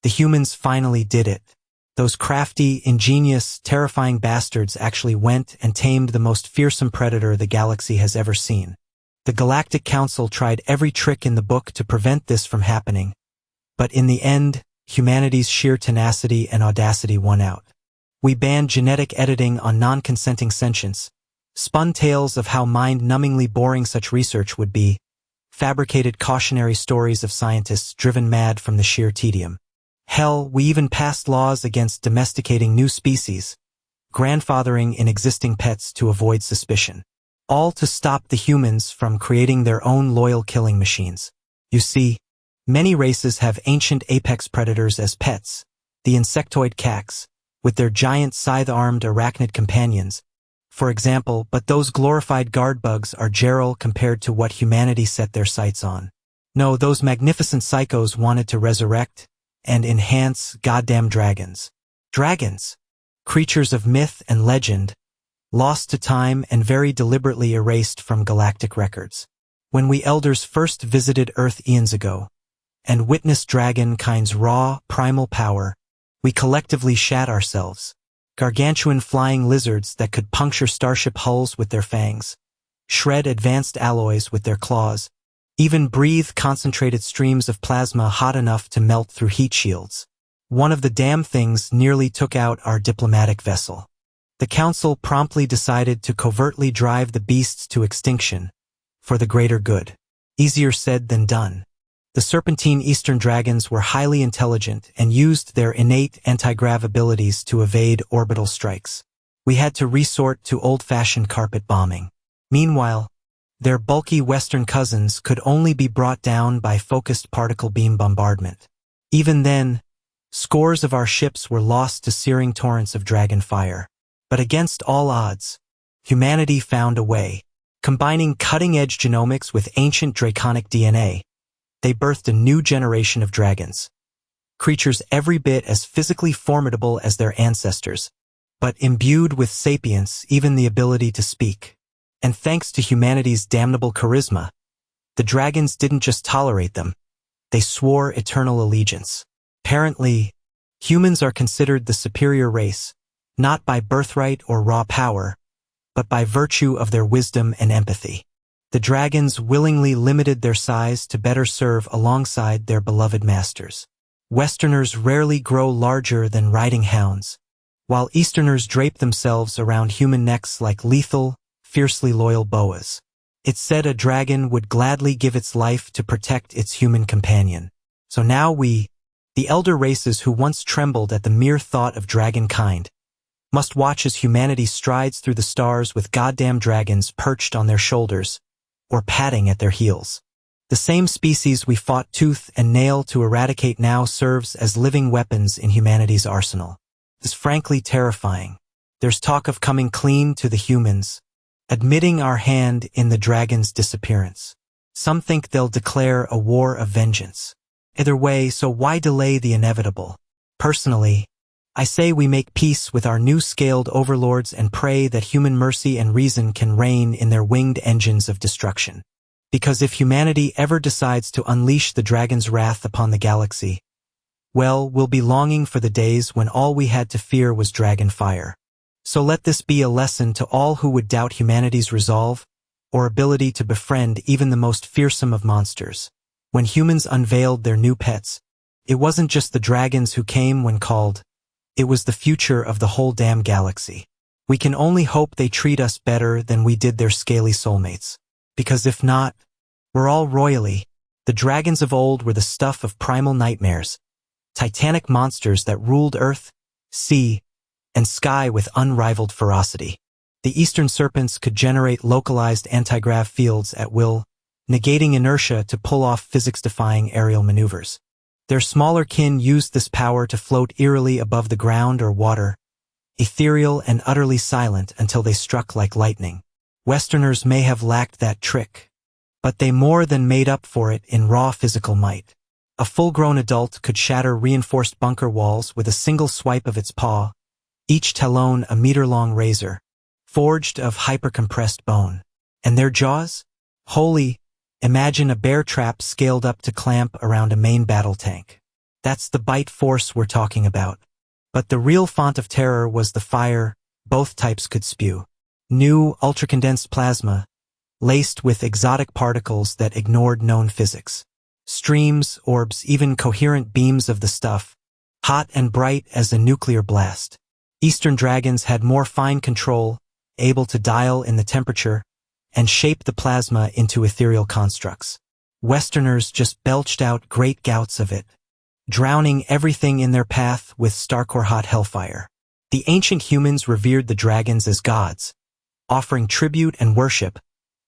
The humans finally did it. Those crafty, ingenious, terrifying bastards actually went and tamed the most fearsome predator the galaxy has ever seen. The Galactic Council tried every trick in the book to prevent this from happening, but in the end, humanity's sheer tenacity and audacity won out. We banned genetic editing on non-consenting sentients, spun tales of how mind-numbingly boring such research would be, fabricated cautionary stories of scientists driven mad from the sheer tedium. Hell, we even passed laws against domesticating new species, grandfathering in existing pets to avoid suspicion. All to stop the humans from creating their own loyal killing machines. You see, many races have ancient apex predators as pets, the insectoid cacs, with their giant scythe-armed arachnid companions, for example, but those glorified guard bugs are geril compared to what humanity set their sights on. No, those magnificent psychos wanted to resurrect and enhance goddamn dragons. Dragons, creatures of myth and legend, lost to time and very deliberately erased from galactic records. When we elders first visited Earth eons ago, and witnessed dragonkind's raw, primal power, we collectively shat ourselves. Gargantuan flying lizards that could puncture starship hulls with their fangs, shred advanced alloys with their claws, even breathe concentrated streams of plasma hot enough to melt through heat shields. One of the damn things nearly took out our diplomatic vessel. The Council promptly decided to covertly drive the beasts to extinction, for the greater good. Easier said than done. The serpentine Eastern dragons were highly intelligent and used their innate anti-grav abilities to evade orbital strikes. We had to resort to old-fashioned carpet bombing. Meanwhile, their bulky Western cousins could only be brought down by focused particle beam bombardment. Even then, scores of our ships were lost to searing torrents of dragon fire. But against all odds, humanity found a way. Combining cutting-edge genomics with ancient draconic DNA, they birthed a new generation of dragons. Creatures every bit as physically formidable as their ancestors, but imbued with sapience, even the ability to speak. And thanks to humanity's damnable charisma, the dragons didn't just tolerate them, they swore eternal allegiance. Apparently, humans are considered the superior race, not by birthright or raw power, but by virtue of their wisdom and empathy. The dragons willingly limited their size to better serve alongside their beloved masters. Westerners rarely grow larger than riding hounds, while Easterners drape themselves around human necks like lethal, fiercely loyal boas. It's said a dragon would gladly give its life to protect its human companion. So now we, the elder races who once trembled at the mere thought of dragonkind, must watch as humanity strides through the stars with goddamn dragons perched on their shoulders, or padding at their heels. The same species we fought tooth and nail to eradicate now serves as living weapons in humanity's arsenal. It's frankly terrifying. There's talk of coming clean to the humans, admitting our hand in the dragon's disappearance. Some think they'll declare a war of vengeance. Either way, so why delay the inevitable? Personally, I say we make peace with our new scaled overlords and pray that human mercy and reason can reign in their winged engines of destruction. Because if humanity ever decides to unleash the dragon's wrath upon the galaxy, well, we'll be longing for the days when all we had to fear was dragon fire. So let this be a lesson to all who would doubt humanity's resolve or ability to befriend even the most fearsome of monsters. When humans unveiled their new pets, it wasn't just the dragons who came when called. It was the future of the whole damn galaxy. We can only hope they treat us better than we did their scaly soulmates. Because if not, we're all royally. The dragons of old were the stuff of primal nightmares, titanic monsters that ruled earth, sea, and sky with unrivaled ferocity. The eastern serpents could generate localized anti-grav fields at will, negating inertia to pull off physics-defying aerial maneuvers. Their smaller kin used this power to float eerily above the ground or water, ethereal and utterly silent until they struck like lightning. Westerners may have lacked that trick, but they more than made up for it in raw physical might. A full-grown adult could shatter reinforced bunker walls with a single swipe of its paw, each talon a meter-long razor, forged of hyper-compressed bone. And their jaws? Holy, imagine a bear trap scaled up to clamp around a main battle tank. That's the bite force we're talking about. But the real font of terror was the fire both types could spew. New ultracondensed plasma, laced with exotic particles that ignored known physics. Streams, orbs, even coherent beams of the stuff, hot and bright as a nuclear blast. Eastern dragons had more fine control, able to dial in the temperature and shape the plasma into ethereal constructs. Westerners just belched out great gouts of it, drowning everything in their path with stark-or hot hellfire. The ancient humans revered the dragons as gods, offering tribute and worship,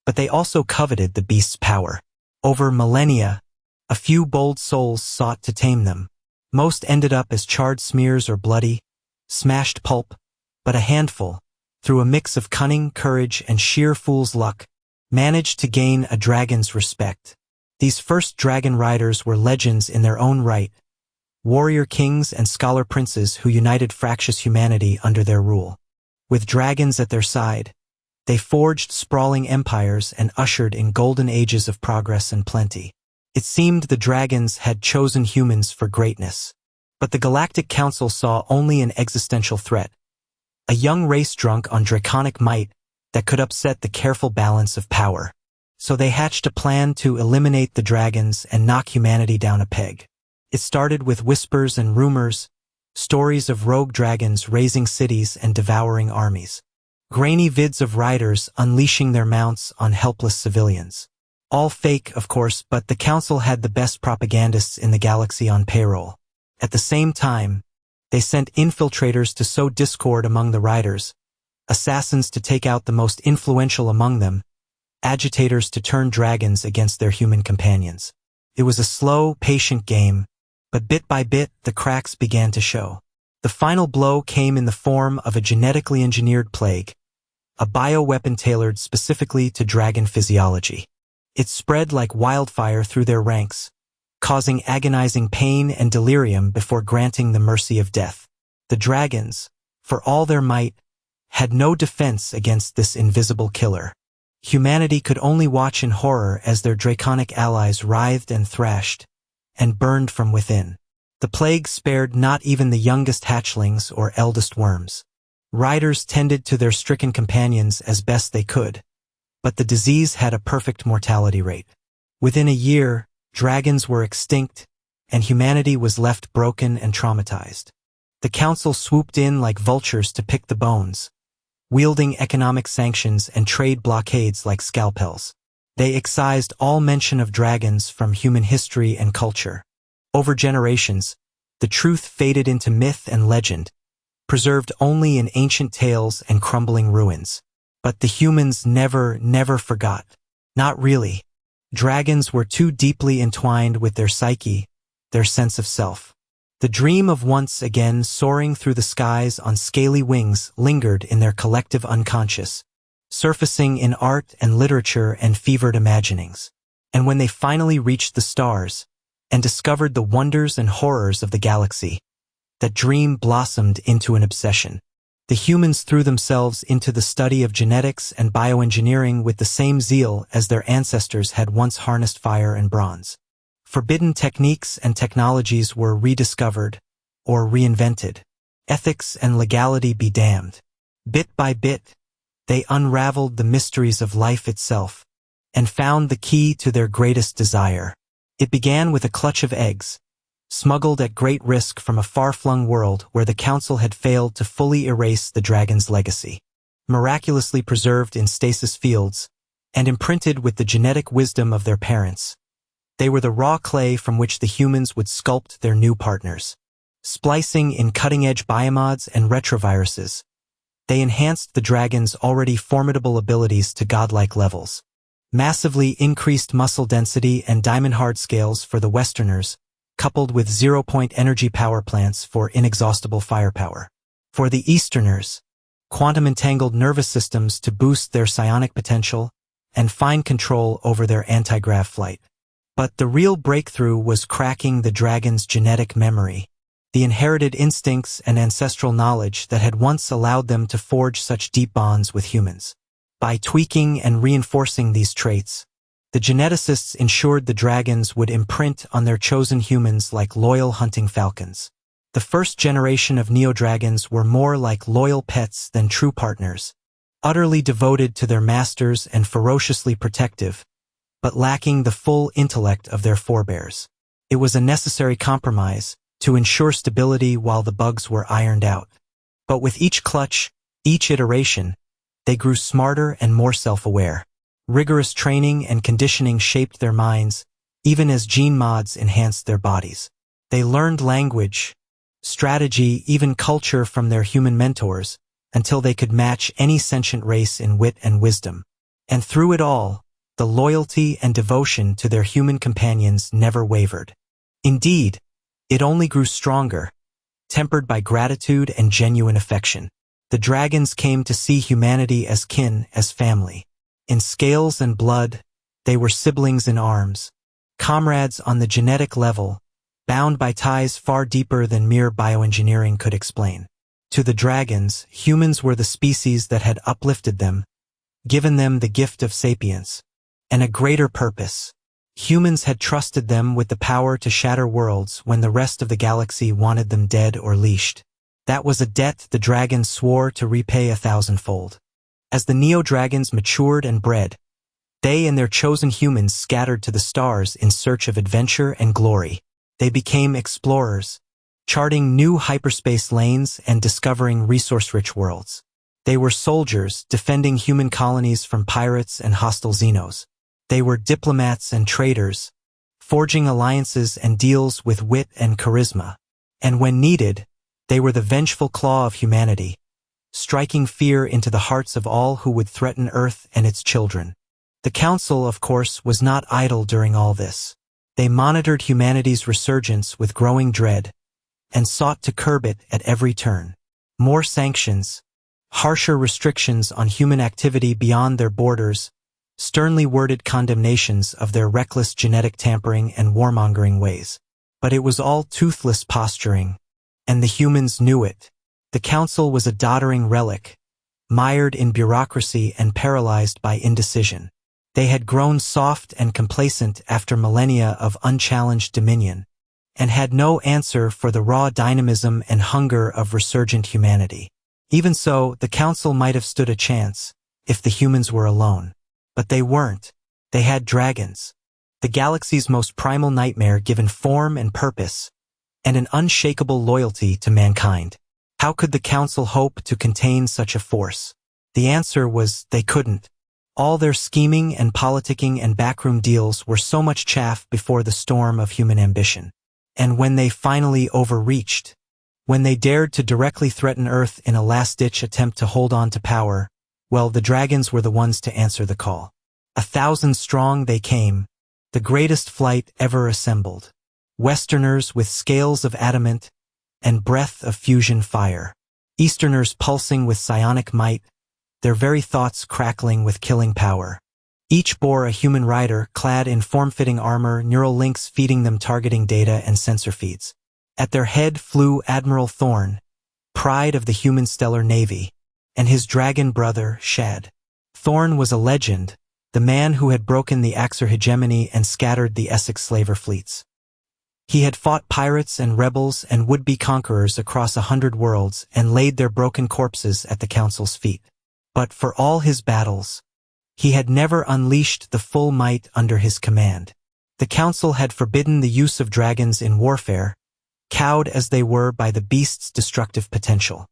but they also coveted the beast's power. Over millennia, a few bold souls sought to tame them. Most ended up as charred smears or bloody, smashed pulp, but a handful, through a mix of cunning, courage, and sheer fool's luck, managed to gain a dragon's respect. These first dragon riders were legends in their own right, warrior kings and scholar princes who united fractious humanity under their rule. With dragons at their side, they forged sprawling empires and ushered in golden ages of progress and plenty. It seemed the dragons had chosen humans for greatness. But the Galactic Council saw only an existential threat, a young race drunk on draconic might that could upset the careful balance of power. So they hatched a plan to eliminate the dragons and knock humanity down a peg. It started with whispers and rumors, stories of rogue dragons razing cities and devouring armies. Grainy vids of riders unleashing their mounts on helpless civilians. All fake, of course, but the Council had the best propagandists in the galaxy on payroll. At the same time, they sent infiltrators to sow discord among the riders, assassins to take out the most influential among them, agitators to turn dragons against their human companions. It was a slow, patient game, but bit by bit the cracks began to show. The final blow came in the form of a genetically engineered plague, a bioweapon tailored specifically to dragon physiology. It spread like wildfire through their ranks, causing agonizing pain and delirium before granting the mercy of death. The dragons, for all their might, had no defense against this invisible killer. Humanity could only watch in horror as their draconic allies writhed and thrashed, and burned from within. The plague spared not even the youngest hatchlings or eldest worms. Riders tended to their stricken companions as best they could, but the disease had a perfect mortality rate. Within a year, dragons were extinct, and humanity was left broken and traumatized. The Council swooped in like vultures to pick the bones, wielding economic sanctions and trade blockades like scalpels. They excised all mention of dragons from human history and culture. Over generations, the truth faded into myth and legend, preserved only in ancient tales and crumbling ruins. But the humans never forgot. Not really. Dragons were too deeply entwined with their psyche, their sense of self. The dream of once again soaring through the skies on scaly wings lingered in their collective unconscious, surfacing in art and literature and fevered imaginings. And when they finally reached the stars and discovered the wonders and horrors of the galaxy, that dream blossomed into an obsession. The humans threw themselves into the study of genetics and bioengineering with the same zeal as their ancestors had once harnessed fire and bronze. Forbidden techniques and technologies were rediscovered or reinvented. Ethics and legality be damned. Bit by bit, they unraveled the mysteries of life itself and found the key to their greatest desire. It began with a clutch of eggs, smuggled at great risk from a far-flung world where the Council had failed to fully erase the dragon's legacy. Miraculously preserved in stasis fields and imprinted with the genetic wisdom of their parents, they were the raw clay from which the humans would sculpt their new partners. Splicing in cutting-edge biomods and retroviruses, they enhanced the dragon's already formidable abilities to godlike levels. Massively increased muscle density and diamond-hard scales for the Westerners, coupled with zero-point energy power plants for inexhaustible firepower. For the Easterners, quantum-entangled nervous systems to boost their psionic potential and fine control over their anti-grav flight. But the real breakthrough was cracking the dragon's genetic memory, the inherited instincts and ancestral knowledge that had once allowed them to forge such deep bonds with humans. By tweaking and reinforcing these traits, The geneticists ensured the dragons would imprint on their chosen humans like loyal hunting falcons. The first generation of neo-dragons were more like loyal pets than true partners, utterly devoted to their masters and ferociously protective, but lacking the full intellect of their forebears. It was a necessary compromise to ensure stability while the bugs were ironed out. But with each clutch, each iteration, they grew smarter and more self-aware. Rigorous training and conditioning shaped their minds, even as gene mods enhanced their bodies. They learned language, strategy, even culture from their human mentors, until they could match any sentient race in wit and wisdom. And through it all, the loyalty and devotion to their human companions never wavered. Indeed, it only grew stronger, tempered by gratitude and genuine affection. The dragons came to see humanity as kin, as family. In scales and blood, they were siblings in arms, comrades on the genetic level, bound by ties far deeper than mere bioengineering could explain. To the dragons, humans were the species that had uplifted them, given them the gift of sapience, and a greater purpose. Humans had trusted them with the power to shatter worlds when the rest of the galaxy wanted them dead or leashed. That was a debt the dragons swore to repay 1,000-fold. As the neo-dragons matured and bred, they and their chosen humans scattered to the stars in search of adventure and glory. They became explorers, charting new hyperspace lanes and discovering resource-rich worlds. They were soldiers, defending human colonies from pirates and hostile xenos. They were diplomats and traders, forging alliances and deals with wit and charisma. And when needed, they were the vengeful claw of humanity, striking fear into the hearts of all who would threaten Earth and its children. The Council, of course, was not idle during all this. They monitored humanity's resurgence with growing dread and sought to curb it at every turn. More sanctions, harsher restrictions on human activity beyond their borders, sternly worded condemnations of their reckless genetic tampering and warmongering ways. But it was all toothless posturing, and the humans knew it. The Council was a doddering relic, mired in bureaucracy and paralyzed by indecision. They had grown soft and complacent after millennia of unchallenged dominion, and had no answer for the raw dynamism and hunger of resurgent humanity. Even so, the Council might have stood a chance, if the humans were alone. But they weren't. They had dragons, the galaxy's most primal nightmare given form and purpose, and an unshakable loyalty to mankind. How could the Council hope to contain such a force? The answer was they couldn't. All their scheming and politicking and backroom deals were so much chaff before the storm of human ambition. And when they finally overreached, when they dared to directly threaten Earth in a last-ditch attempt to hold on to power, well, the dragons were the ones to answer the call. 1,000 strong they came, the greatest flight ever assembled. Westerners with scales of adamant and breath of fusion fire. Easterners pulsing with psionic might, their very thoughts crackling with killing power. Each bore a human rider clad in form-fitting armor, neural links feeding them targeting data and sensor feeds. At their head flew Admiral Thorn, pride of the human stellar navy, and his dragon brother, Shad. Thorn was a legend, the man who had broken the Axer hegemony and scattered the Essex slaver fleets. He had fought pirates and rebels and would-be conquerors across 100 worlds and laid their broken corpses at the Council's feet. But for all his battles, he had never unleashed the full might under his command. The Council had forbidden the use of dragons in warfare, cowed as they were by the beast's destructive potential.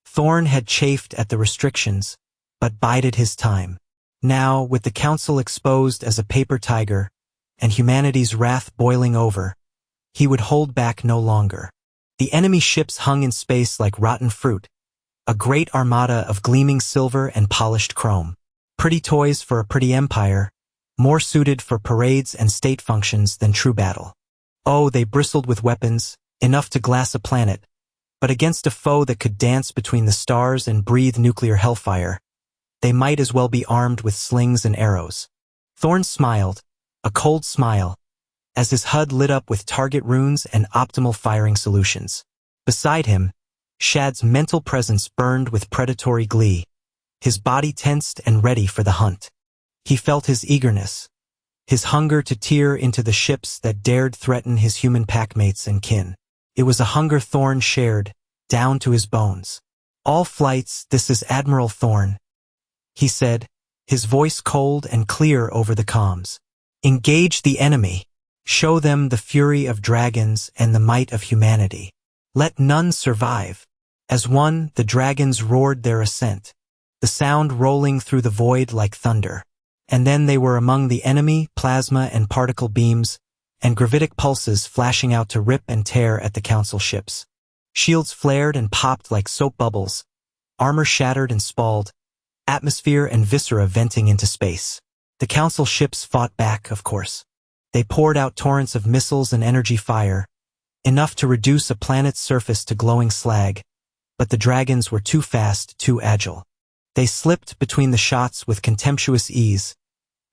Thorn had chafed at the restrictions, but bided his time. Now, with the Council exposed as a paper tiger, and humanity's wrath boiling over, he would hold back no longer. The enemy ships hung in space like rotten fruit, a great armada of gleaming silver and polished chrome. Pretty toys for a pretty empire, more suited for parades and state functions than true battle. Oh, they bristled with weapons, enough to glass a planet, but against a foe that could dance between the stars and breathe nuclear hellfire, they might as well be armed with slings and arrows. Thorn smiled, a cold smile, as his HUD lit up with target runes and optimal firing solutions. Beside him, Shad's mental presence burned with predatory glee, his body tensed and ready for the hunt. He felt his eagerness, his hunger to tear into the ships that dared threaten his human packmates and kin. It was a hunger Thorn shared, down to his bones. "All flights, this is Admiral Thorn," he said, his voice cold and clear over the comms. "Engage the enemy. Show them the fury of dragons and the might of humanity. Let none survive." As one, the dragons roared their ascent, the sound rolling through the void like thunder. And then they were among the enemy, plasma and particle beams, and gravitic pulses flashing out to rip and tear at the council ships. Shields flared and popped like soap bubbles, armor shattered and spalled, atmosphere and viscera venting into space. The council ships fought back, of course. They poured out torrents of missiles and energy fire, enough to reduce a planet's surface to glowing slag, but the dragons were too fast, too agile. They slipped between the shots with contemptuous ease,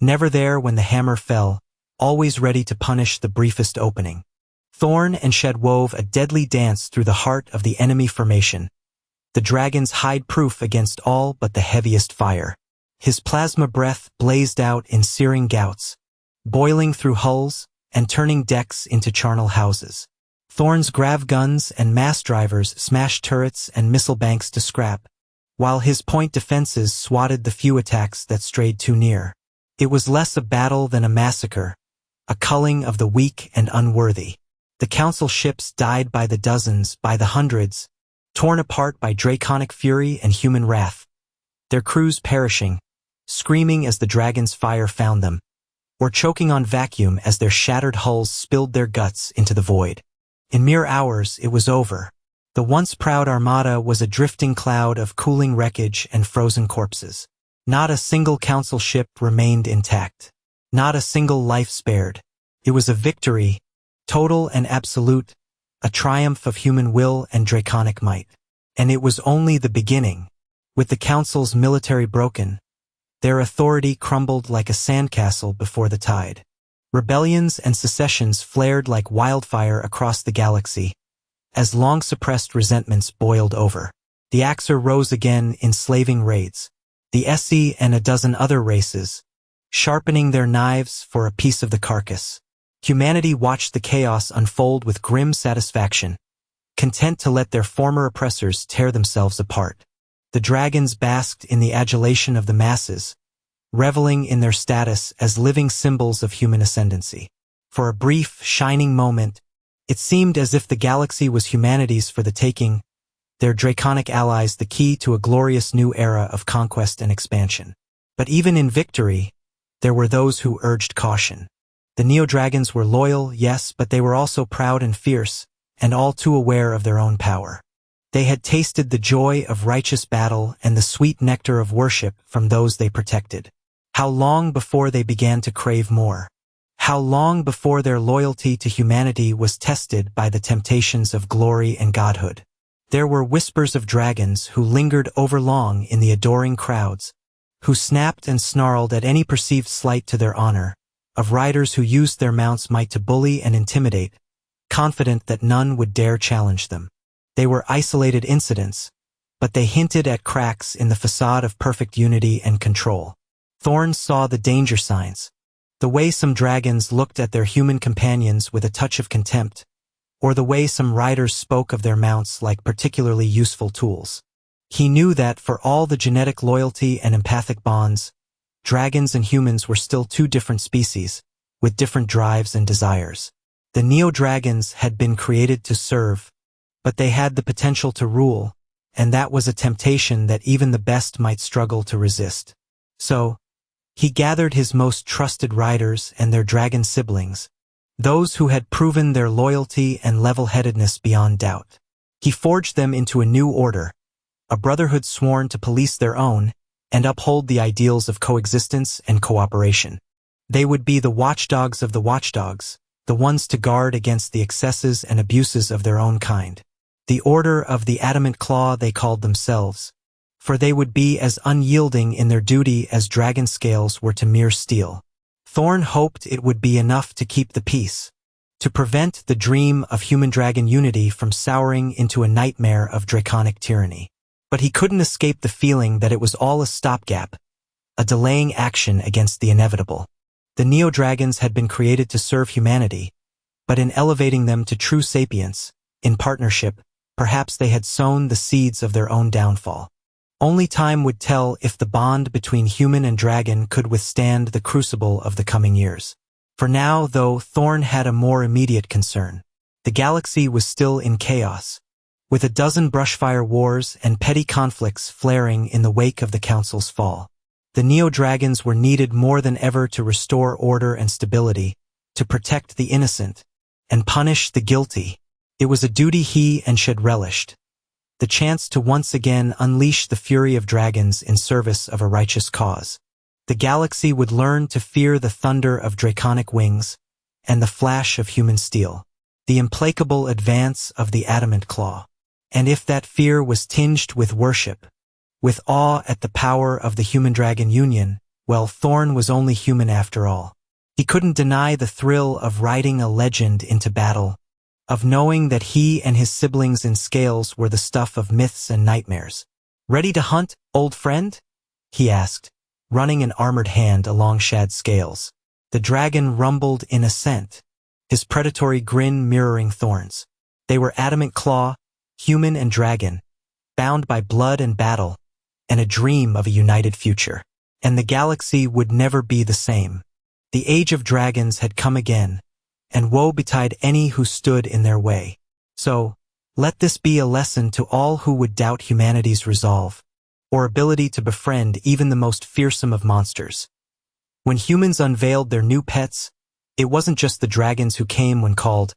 never there when the hammer fell, always ready to punish the briefest opening. Thorn and Shed wove a deadly dance through the heart of the enemy formation, the dragons hide-proof against all but the heaviest fire. His plasma breath blazed out in searing gouts, boiling through hulls and turning decks into charnel houses. Thorn's grav guns and mass drivers smashed turrets and missile banks to scrap, while his point defenses swatted the few attacks that strayed too near. It was less a battle than a massacre, a culling of the weak and unworthy. The council ships died by the dozens, by the hundreds, torn apart by draconic fury and human wrath, their crews perishing, screaming as the dragon's fire found them, or choking on vacuum as their shattered hulls spilled their guts into the void. In mere hours, it was over. The once proud armada was a drifting cloud of cooling wreckage and frozen corpses. Not a single council ship remained intact. Not a single life spared. It was a victory, total and absolute, a triumph of human will and draconic might. And it was only the beginning. With the council's military broken, their authority crumbled like a sandcastle before the tide. Rebellions and secessions flared like wildfire across the galaxy, as long-suppressed resentments boiled over. The Axer rose again in slaving raids, the SE and a dozen other races, sharpening their knives for a piece of the carcass. Humanity watched the chaos unfold with grim satisfaction, content to let their former oppressors tear themselves apart. The dragons basked in the adulation of the masses, reveling in their status as living symbols of human ascendancy. For a brief, shining moment, it seemed as if the galaxy was humanity's for the taking, their draconic allies the key to a glorious new era of conquest and expansion. But even in victory, there were those who urged caution. The Neo-Dragons were loyal, yes, but they were also proud and fierce, and all too aware of their own power. They had tasted the joy of righteous battle and the sweet nectar of worship from those they protected. How long before they began to crave more? How long before their loyalty to humanity was tested by the temptations of glory and godhood? There were whispers of dragons who lingered overlong in the adoring crowds, who snapped and snarled at any perceived slight to their honor, of riders who used their mounts' might to bully and intimidate, confident that none would dare challenge them. They were isolated incidents, but they hinted at cracks in the facade of perfect unity and control. Thorn saw the danger signs, the way some dragons looked at their human companions with a touch of contempt, or the way some riders spoke of their mounts like particularly useful tools. He knew that for all the genetic loyalty and empathic bonds, dragons and humans were still two different species, with different drives and desires. The Neo-Dragons had been created to serve, but they had the potential to rule, and that was a temptation that even the best might struggle to resist. So, he gathered his most trusted riders and their dragon siblings, those who had proven their loyalty and level-headedness beyond doubt. He forged them into a new order, a brotherhood sworn to police their own and uphold the ideals of coexistence and cooperation. They would be the watchdogs of the watchdogs, the ones to guard against the excesses and abuses of their own kind. The Order of the Adamant Claw they called themselves, for they would be as unyielding in their duty as dragon scales were to mere steel. Thorn hoped it would be enough to keep the peace, to prevent the dream of human-dragon unity from souring into a nightmare of draconic tyranny. But he couldn't escape the feeling that it was all a stopgap, a delaying action against the inevitable. The neo-dragons had been created to serve humanity, but in elevating them to true sapience, in partnership, perhaps they had sown the seeds of their own downfall. Only time would tell if the bond between human and dragon could withstand the crucible of the coming years. For now, though, Thorn had a more immediate concern. The galaxy was still in chaos, with a dozen brushfire wars and petty conflicts flaring in the wake of the Council's fall. The neo-dragons were needed more than ever to restore order and stability, to protect the innocent, and punish the guilty. It was a duty he and Shed relished, the chance to once again unleash the fury of dragons in service of a righteous cause. The galaxy would learn to fear the thunder of draconic wings and the flash of human steel, the implacable advance of the adamant claw. And if that fear was tinged with worship, with awe at the power of the human-dragon union, well, Thorn was only human after all. He couldn't deny the thrill of riding a legend into battle, of knowing that he and his siblings in scales were the stuff of myths and nightmares. "Ready to hunt, old friend?" he asked, running an armored hand along Shad's scales. The dragon rumbled in assent, his predatory grin mirroring Thorn's. They were adamant claw, human and dragon, bound by blood and battle, and a dream of a united future. And the galaxy would never be the same. The age of dragons had come again, and woe betide any who stood in their way. So, let this be a lesson to all who would doubt humanity's resolve, or ability to befriend even the most fearsome of monsters. When humans unveiled their new pets, it wasn't just the dragons who came when called,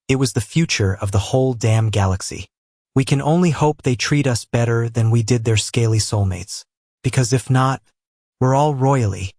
it was the future of the whole damn galaxy. We can only hope they treat us better than we did their scaly soulmates, because if not, we're all royally